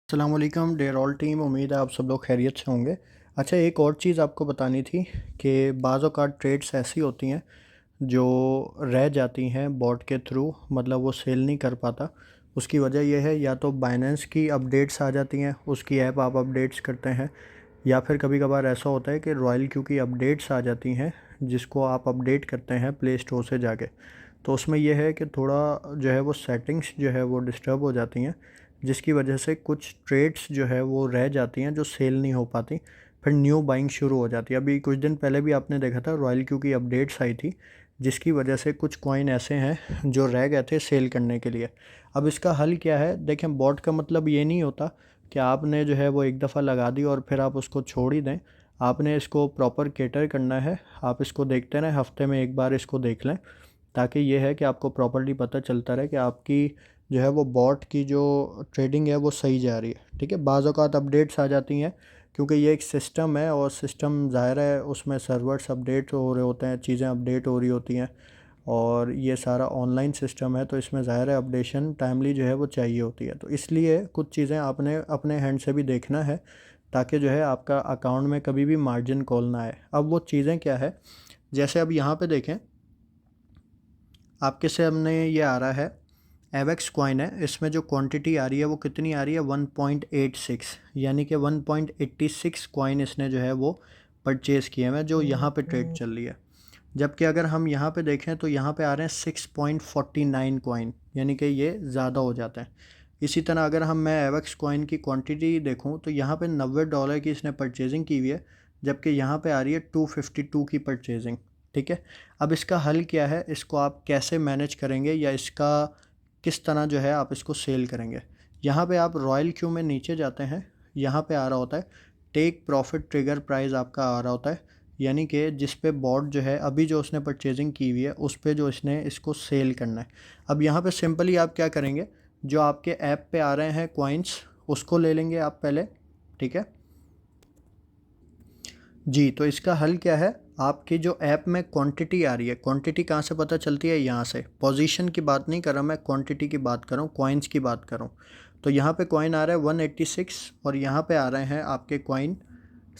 अस्सलाम वालेकुम dare all team. उम्मीद है आप सब लोग खैरियत से होंगे। अच्छा, एक और चीज़ आपको बतानी थी कि बाज़ औक़ात ट्रेड्स ऐसी होती हैं जो रह जाती हैं बॉट के थ्रू, मतलब वो सेल नहीं कर पाता। उसकी वजह यह है या तो बाइनेंस की अपडेट्स आ जाती हैं, उसकी ऐप आप अपडेट्स करते हैं, या फिर कभी कभार ऐसा होता है कि रॉयल क्यू की अपडेट्स आ जाती हैं जिसको आप अपडेट करते हैं प्ले स्टोर से जाके। तो उसमें यह है कि थोड़ा जो है वो सेटिंग्स जो है वो डिस्टर्ब हो जाती हैं, जिसकी वजह से कुछ ट्रेड्स जो है वो रह जाती हैं जो सेल नहीं हो पाती, फिर न्यू बाइंग शुरू हो जाती है। अभी कुछ दिन पहले भी आपने देखा था रॉयल क्यू की अपडेट्स आई थी, जिसकी वजह से कुछ कॉइन ऐसे हैं जो रह गए थे सेल करने के लिए। अब इसका हल क्या है? देखें, बॉट का मतलब ये नहीं होता कि आपने जो है वो एक दफ़ा लगा दी और फिर आप उसको छोड़ ही दें। आपने इसको प्रॉपर कैटर करना है। आप इसको देखते रहें, हफ्ते में एक बार इसको देख लें, ताकि ये है कि आपको प्रॉपर्ली पता चलता रहे कि आपकी जो है वो बॉट की जो ट्रेडिंग है वो सही जा रही है। ठीक है, बाज़ औक़ात अपडेट्स आ जाती हैं क्योंकि ये एक सिस्टम है, और सिस्टम ज़ाहिर है उसमें सर्वर्स अपडेट हो रहे होते हैं, चीज़ें अपडेट हो रही होती हैं, और ये सारा ऑनलाइन सिस्टम है, तो इसमें ज़ाहिर है अपडेशन टाइमली जो है वो चाहिए होती है। तो इसलिए कुछ चीज़ें आपने अपने हैंड से भी देखना है, ताकि जो है आपका अकाउंट में कभी भी मार्जिन कॉल ना आए। अब वो चीज़ें क्या है, जैसे अब यहाँ पे देखें, आपके सामने ये आ रहा है एवेक्स कॉइन है। इसमें जो क्वांटिटी आ रही है वो कितनी आ रही है? 1.86, यानी कि 1.86 कॉइन इसने जो है वो परचेज़ किए हैं, जो यहाँ पे ट्रेड चल रही है। जबकि अगर हम यहाँ पे देखें तो यहाँ पे आ रहे हैं 6.49 कॉइन, यानी कि ये ज़्यादा हो जाता है। इसी तरह अगर मैं एवेक्स कॉइन की क्वांटिटी देखूँ तो यहाँ पे $90 की इसने परचेजिंग की हुई है, जबकि यहाँ पे आ रही है 252 की परचेजिंग। ठीक है, अब इसका हल क्या है? इसको आप कैसे मैनेज करेंगे, या इसका किस तरह जो है आप इसको सेल करेंगे? यहाँ पे आप रॉयल क्यू में नीचे जाते हैं, यहाँ पे आ रहा होता है टेक प्रॉफिट ट्रिगर प्राइस, आपका आ रहा होता है, यानी कि जिस पे बॉट जो है अभी जो उसने परचेजिंग की हुई है उस पे जो इसने इसको सेल करना है। अब यहाँ पे सिंपली आप क्या करेंगे, जो आपके ऐप पे आ रहे हैं कॉइन्स उसको ले लेंगे आप पहले। ठीक है जी, तो इसका हल क्या है? आपकी जो ऐप में क्वांटिटी आ रही है, क्वांटिटी कहाँ से पता चलती है? यहाँ से। पोजीशन की बात नहीं कर रहा मैं, क्वांटिटी की बात कर रहा हूँ, कॉइन्स की बात कर रहा हूँ। तो यहाँ पे कॉइन आ रहा है 186, और यहाँ पे आ रहे हैं आपके कॉइन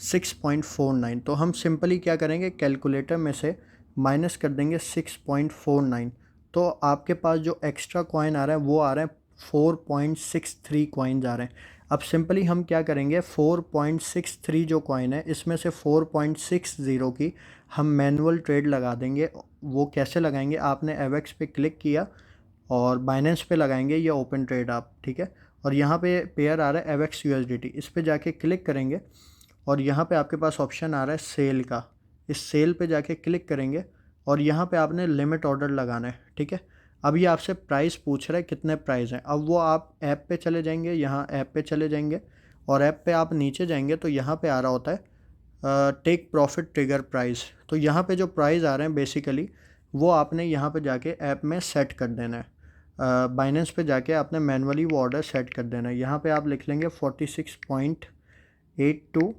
6.49। तो हम सिंपली क्या करेंगे, कैलकुलेटर में से माइनस कर देंगे 6.49, तो आपके पास जो एक्स्ट्रा कॉइन आ रहा है वो आ रहे हैं 4.63 कॉइन्स आ रहे हैं। अब सिंपली हम क्या करेंगे, 4.63 जो कॉइन है इसमें से 4.60 की हम मैनुअल ट्रेड लगा देंगे। वो कैसे लगाएंगे? आपने एवेक्स पे क्लिक किया और बाइनेंस पे लगाएंगे या ओपन ट्रेड आप। ठीक है, और यहाँ पे पेयर आ रहा है एवेक्स यूएसडीटी, इस पे जाके क्लिक करेंगे, और यहाँ पे आपके पास ऑप्शन आ रहा है सेल का। इस सेल पे जाके क्लिक करेंगे, और यहाँ पे आपने लिमिट ऑर्डर लगाना है। ठीक है, अब ये आपसे प्राइस पूछ रहा है कितने प्राइस हैं। अब वो आप ऐप पे चले जाएंगे, यहाँ ऐप पे चले जाएंगे, और ऐप पे आप नीचे जाएंगे तो यहाँ पे आ रहा होता है टेक प्रॉफिट ट्रिगर प्राइस। तो यहाँ पे जो प्राइस आ रहे हैं बेसिकली वो आपने यहाँ पे जाके ऐप में सेट कर देना है। बाइनेंस पे जाके आपने मैनुअली वो ऑर्डर सेट कर देना है। यहाँ पे आप लिख लेंगे 46.82,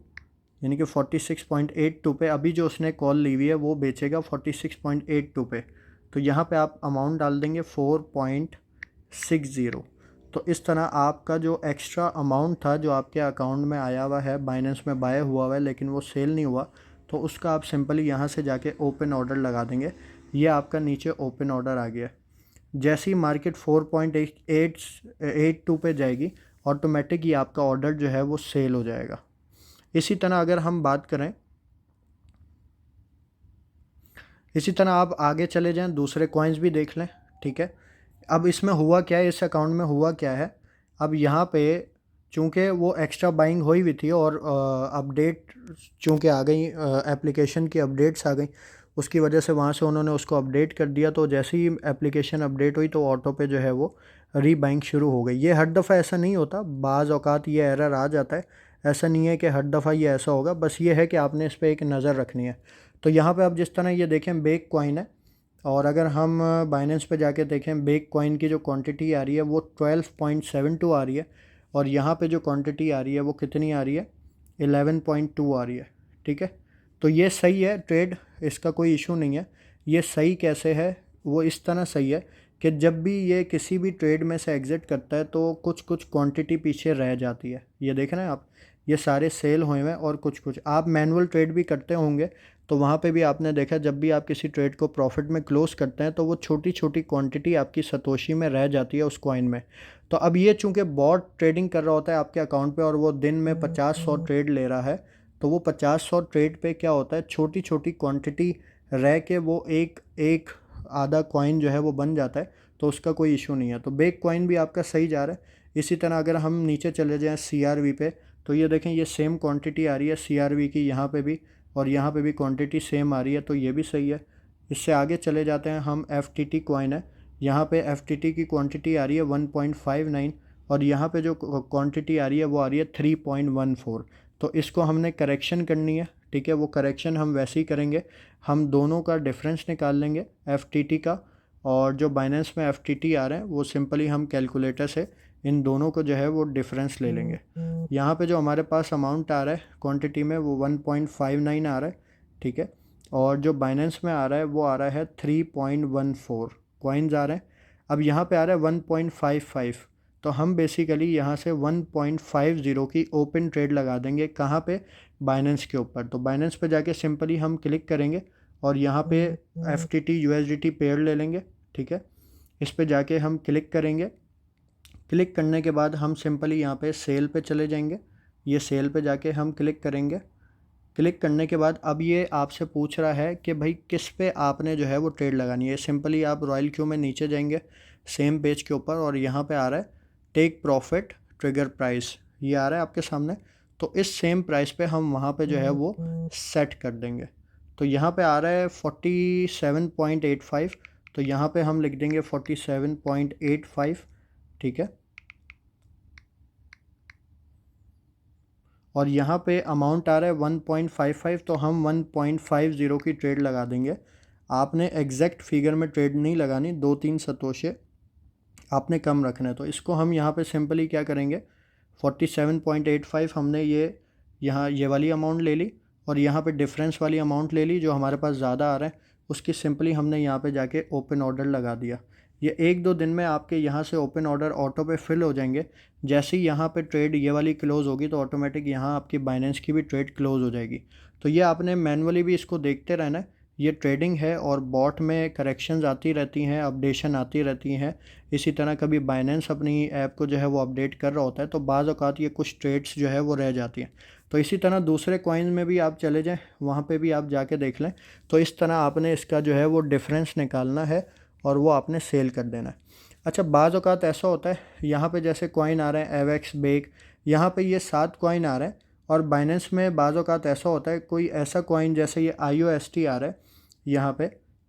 यानी कि 46.82 पे अभी जो उसने कॉल ली हुई है वो बेचेगा 46.82 पे। तो यहाँ पे आप अमाउंट डाल देंगे 4.60। तो इस तरह आपका जो एक्स्ट्रा अमाउंट था जो आपके अकाउंट में आया हुआ है, बाइनेंस में बाय हुआ हुआ है लेकिन वो सेल नहीं हुआ, तो उसका आप सिंपली यहाँ से जाके ओपन ऑर्डर लगा देंगे। ये आपका नीचे ओपन ऑर्डर आ गया। जैसे ही मार्केट 4.82 पे जाएगी, ऑटोमेटिक ही आपका ऑर्डर जो है वो सेल हो जाएगा। इसी तरह अगर हम बात करें, इसी तरह आप आगे चले जाएं, दूसरे कॉइन्स भी देख लें। ठीक है, अब इसमें हुआ क्या है, इस अकाउंट में हुआ क्या है? अब यहाँ पे चूँकि वो एक्स्ट्रा बाइंग हुई हुई थी, और अपडेट चूँकि आ गई, एप्लीकेशन की अपडेट्स आ गई, उसकी वजह से वहाँ से उन्होंने उसको अपडेट कर दिया। तो जैसे ही एप्लीकेशन अपडेट हुई तो ऑटो पे जो है वो रीबाइंग शुरू हो गई। ये हर दफ़ा ऐसा नहीं होता, बाज़ औक़ात ये एरर आ जाता है। ऐसा नहीं है कि हर दफ़ा ये ऐसा होगा, बस ये है कि आपने इस पर एक नज़र रखनी है। तो यहाँ पे आप जिस तरह ये देखें बेक कॉइन है, और अगर हम बाइनेंस पे जाके देखें बेक कॉइन की जो क्वांटिटी आ रही है वो 12.72 आ रही है, और यहाँ पे जो क्वांटिटी आ रही है वो कितनी आ रही है? 11.2 आ रही है। ठीक है, तो ये सही है ट्रेड, इसका कोई इशू नहीं है। ये सही कैसे है? वो इस तरह सही है कि जब भी ये किसी भी ट्रेड में से एग्ज़िट करता है तो कुछ कुछ क्वांटिटी पीछे रह जाती है। ये देख रहे हैं आप, ये सारे सेल हुए हैं और कुछ कुछ आप मैनुअल ट्रेड भी करते होंगे तो वहाँ पे भी आपने देखा जब भी आप किसी ट्रेड को प्रॉफिट में क्लोज करते हैं तो वो छोटी छोटी क्वांटिटी आपकी सतोशी में रह जाती है उस कॉइन में। तो अब ये चूंकि बॉट ट्रेडिंग कर रहा होता है आपके अकाउंट पे और वो दिन में 50-100 ट्रेड ले रहा है, तो वो 50-100 ट्रेड पे क्या होता है, छोटी छोटी क्वांटिटी रह के वो एक एक आधा कॉइन जो है वो बन जाता है, तो उसका कोई इशू नहीं है। तो बेक कॉइन भी आपका सही जा रहा है। इसी तरह अगर हम नीचे चले जाएं CRV पे, तो ये देखें ये सेम क्वांटिटी आ रही है CRV की यहाँ पे भी, और यहाँ पे भी क्वांटिटी सेम आ रही है, तो ये भी सही है। इससे आगे चले जाते हैं हम, FTT कॉइन है, यहाँ पे FTT की क्वांटिटी आ रही है 1.59 और यहाँ पे जो क्वांटिटी आ रही है वो आ रही है 3.14। तो इसको हमने करेक्शन करनी है, ठीक है। वो करेक्शन हम वैसे ही करेंगे, हम दोनों का डिफरेंस निकाल लेंगे FTT का, और जो बाइनेंस में FTT आ रहे हैं वो सिंपली हम कैलकुलेटर से इन दोनों को जो है वो डिफरेंस ले लेंगे। यहाँ पे जो हमारे पास अमाउंट आ रहा है क्वांटिटी में वो 1.59 आ रहा है, ठीक है। और जो बाइनेंस में आ रहा है वो आ रहा है 3.14 कॉइन्स आ रहे हैं। अब यहाँ पे आ रहा है 1.55, तो हम बेसिकली यहाँ से 1.50 की ओपन ट्रेड लगा देंगे। कहाँ पे? बाइनेंस के ऊपर। तो बाइनेंस पे जाके सिंपली हम क्लिक करेंगे और यहाँ पे FTT USDT पेयर ले लेंगे, ठीक है। इस पे जाके हम क्लिक करेंगे। क्लिक करने के बाद हम सिंपली यहाँ पे सेल पे चले जाएंगे। ये सेल पे जाके हम क्लिक करेंगे। क्लिक करने के बाद अब ये आपसे पूछ रहा है कि भाई किस पे आपने जो है वो ट्रेड लगानी है। सिंपली आप रॉयल क्यू में नीचे जाएंगे सेम पेज के ऊपर और यहाँ पे आ रहा है टेक प्रॉफिट ट्रिगर प्राइस, ये आ रहा है आपके सामने। तो इस सेम प्राइस पे हम वहाँ पे जो है वो सेट कर देंगे। तो यहाँ पे आ रहा है 47.85, तो यहाँ पे हम लिख देंगे 47.85, ठीक है। और यहाँ पे अमाउंट आ रहा है 1.55, तो हम 1.50 की ट्रेड लगा देंगे। आपने एग्जैक्ट फिगर में ट्रेड नहीं लगानी, 2-3 सतोशे आपने कम रखना है। तो इसको हम यहाँ पे सिंपली क्या करेंगे, 47.85 हमने यहाँ ये वाली अमाउंट ले ली और यहाँ पे डिफरेंस वाली अमाउंट ले ली जो हमारे पास ज़्यादा आ रहा है, उसकी सिंपली हमने यहाँ पे जाके ओपन ऑर्डर लगा दिया। ये 1-2 दिन में आपके यहाँ से ओपन ऑर्डर ऑटो पे फिल हो जाएंगे। जैसे ही यहाँ पे ट्रेड ये वाली क्लोज़ होगी तो ऑटोमेटिक यहाँ आपकी बाइनेंस की भी ट्रेड क्लोज़ हो जाएगी। तो ये आपने मैनुअली भी इसको देखते रहना है। ये ट्रेडिंग है और बॉट में करेक्शंस आती रहती हैं, अपडेशन आती रहती हैं। इसी तरह कभी बाइनेंस अपनी ऐप को जो है वो अपडेट कर रहा होता है, तो बाज़ औक़ात ये कुछ ट्रेड्स जो है वो रह जाती हैं। तो इसी तरह दूसरे कॉइन में भी आप चले जाएं, वहाँ पे भी आप जाके देख लें। तो इस तरह आपने इसका जो है वो डिफरेंस निकालना है और वो आपने सेल कर देना है। अच्छा, बाज़ औक़ात ऐसा होता है, यहाँ पे जैसे कॉइन आ रहे हैं एवेक्स बेक, यहाँ पे ये 7 कॉइन आ रहे हैं। और बाइनेंस में बाज़ औक़ात ऐसा होता है कोई ऐसा कॉइन जैसे ये IOST आ रहा है, यहाँ पे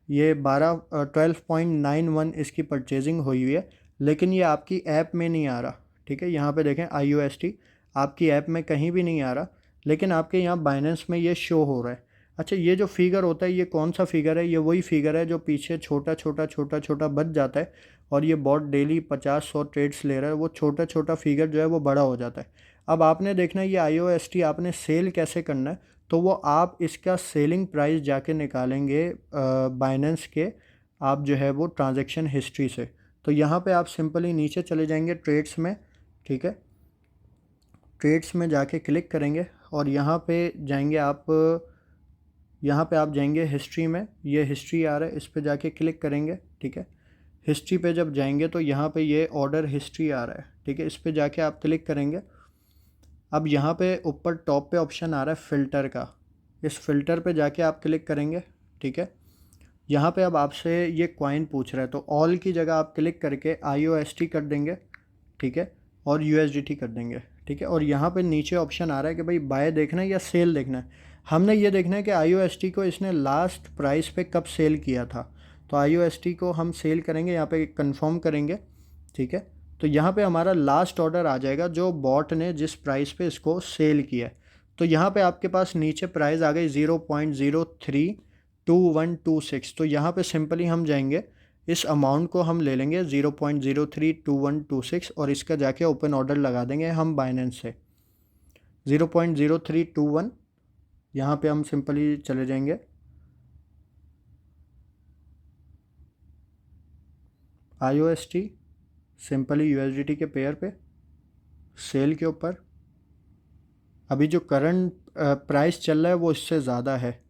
ये 12.91 इसकी परचेजिंग हुई हुई है, लेकिन ये आपकी ऐप में नहीं आ रहा, ठीक है। यहाँ पे देखें IOST आपकी ऐप में कहीं भी नहीं आ रहा, लेकिन आपके यहाँ बाइनेंस में ये शो हो रहा है। अच्छा, ये जो फिगर होता है ये कौन सा फिगर है? ये वही फिगर है जो पीछे छोटा छोटा छोटा छोटा बच जाता है और ये बॉट डेली 50-100 ट्रेड्स ले रहा है, वो छोटा छोटा फिगर जो है वो बड़ा हो जाता है। अब आपने देखना है ये IOST आपने सेल कैसे करना है, तो वो आप इसका सेलिंग प्राइस जाके निकालेंगे बाइनेंस के, आप जो है वो ट्रांजैक्शन हिस्ट्री से। तो यहाँ पे आप सिंपली नीचे चले जाएंगे ट्रेड्स में, ठीक है। ट्रेड्स में जाके क्लिक करेंगे और यहाँ पे जाएंगे आप, यहाँ पे आप जाएंगे हिस्ट्री में, ये हिस्ट्री आ रहा है, इस पे जाके क्लिक करेंगे, ठीक है। हिस्ट्री पे जब जाएंगे तो यहाँ पे ये ऑर्डर हिस्ट्री आ रहा है, ठीक है। इस पे जाके आप क्लिक करेंगे। अब यहाँ पे ऊपर टॉप पे ऑप्शन आ रहा है फ़िल्टर का, इस फ़िल्टर पे जाके आप क्लिक करेंगे, ठीक है। यहाँ पे अब आपसे ये कॉइन पूछ रहा है, तो ऑल की जगह आप क्लिक करके IOST कर देंगे, ठीक है, और USDT कर देंगे, ठीक है। और यहाँ पे नीचे ऑप्शन आ रहा है कि भाई बाय देखना है या सेल देखना है। हमने ये देखना है कि IOST को इसने लास्ट प्राइस पे कब सेल किया था, तो IOST को हम सेल करेंगे, यहाँ पे कंफर्म करेंगे, ठीक है। तो यहाँ पे हमारा लास्ट ऑर्डर आ जाएगा जो बॉट ने जिस प्राइस पे इसको सेल किया है। तो यहाँ पे आपके पास नीचे प्राइस आ गई 0.032126। तो यहाँ पे सिंपली हम जाएंगे, इस अमाउंट को हम ले लेंगे 0.032126 और इसका जाके ओपन ऑर्डर लगा देंगे हम बाइनेंस से 0.0321। यहाँ पे हम सिंपली चले जाएंगे IOST सिंपली USDT के पेयर पे सेल के ऊपर अभी जो करंट प्राइस चल रहा है वो इससे ज़्यादा है,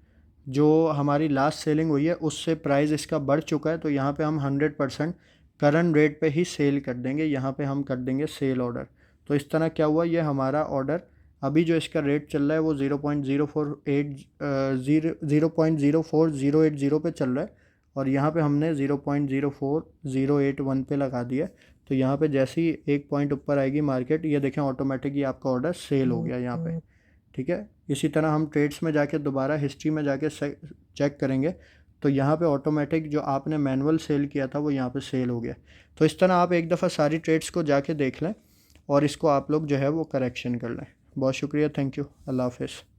जो हमारी लास्ट सेलिंग हुई है उससे प्राइस इसका बढ़ चुका है, तो यहाँ पे हम 100% करंट रेट पे ही सेल कर देंगे, यहाँ पे हम कर देंगे सेल ऑर्डर। तो इस तरह क्या हुआ, ये हमारा ऑर्डर अभी जो इसका रेट चल रहा है वो 0.04080 पे चल रहा है, और यहाँ पे हमने 0.04081 पे लगा दिया। तो यहाँ पे जैसे ही एक पॉइंट ऊपर आएगी मार्केट, ये देखें ऑटोमेटिक ही आपका ऑर्डर सेल हो गया यहाँ पे। ठीक है, इसी तरह हम ट्रेड्स में जाके दोबारा हिस्ट्री में जाके चेक करेंगे, तो यहाँ पे ऑटोमेटिक जो आपने मैनुअल सेल किया था वो यहाँ पे सेल हो गया। तो इस तरह आप एक दफ़ा सारी ट्रेड्स को जाके देख लें और इसको आप लोग जो है वो करेक्शन कर लें। बहुत शुक्रिया, थैंक यू, अल्लाह हाफ़िज़।